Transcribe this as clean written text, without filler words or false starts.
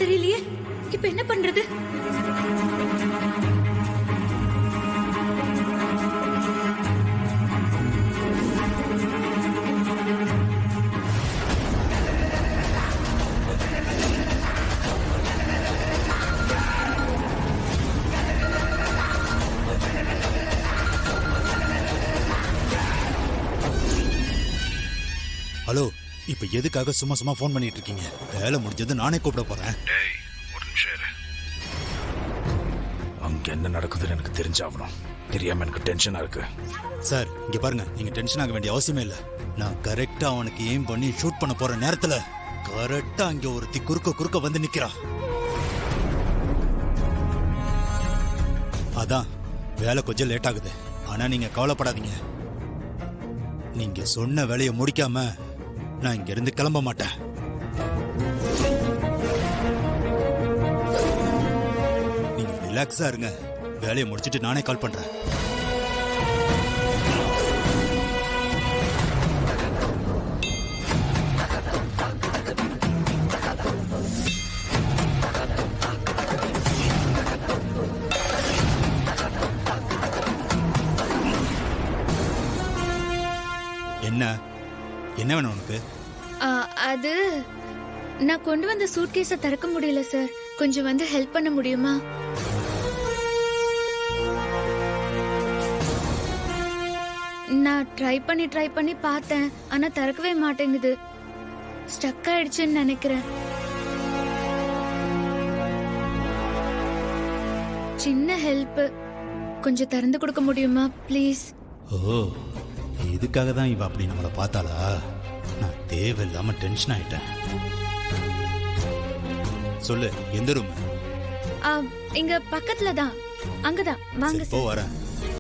தெரியலையே. இப்ப என்ன பண்றது? ஹலோ, இப்ப எதுக்காக சும்மா சும்மா போன் பண்ணிட்டு இருக்கீங்க? வேலை முடிஞ்சது நானே கூப்பிட போறேன். டேய், ஒரு நிமிஷம் இரு. அங்க என்ன நடக்குதுன்னு எனக்கு தெரிஞ்சாகணும். தெரியாம எனக்கு டென்ஷனா இருக்கு. சார், இங்க பாருங்க, நீங்க டென்ஷன் ஆக வேண்டிய அவசியமே இல்ல. நான் கரெக்டா அவனுக்கு எய்ம் பண்ணி ஷூட் பண்ண போற நேரத்துல கரெக்டா அங்க ஒருத்தி குறுக்க வந்து நிக்கிறா. அதான் வேலை கொஞ்சம் லேட் ஆகுது. ஆனா நீங்க கவலைப்படாதீங்க. நீங்க சொன்ன வேலையை முடிக்காம நான் இங்க இருந்து கிளம்ப மாட்டேன். நீங்க ரிலாக்ஸா இருங்க. வேலையை முடிச்சிட்டு நானே கால் பண்றேன். என்ன வேணும் உனக்கு? அது நான் கொண்டு வந்த சூட்கேஸ திறக்க முடியல சார். கொஞ்சம் வந்து ஹெல்ப் பண்ண முடியுமா? நான் ட்ரை பண்ணி பார்த்தேன். ஆனா திறக்கவே மாட்டேங்குது. ஸ்டக் ஆயிடுச்சுன்னு நினைக்கிறேன். சின்ன ஹெல்ப் கொஞ்சம் திறந்து கொடுக்க முடியுமா ப்ளீஸ்? ஓ, இதுக்காக தான் இவ அப்படி நம்மளை பார்த்தாளா? நான் தேவையில்லாம டென்ஷன் ஆயிட்டேன். சொல்லு, எந்த ரூம்? இங்க பக்கத்துல தான். அங்கதான் வாங்க போ, வரேன்.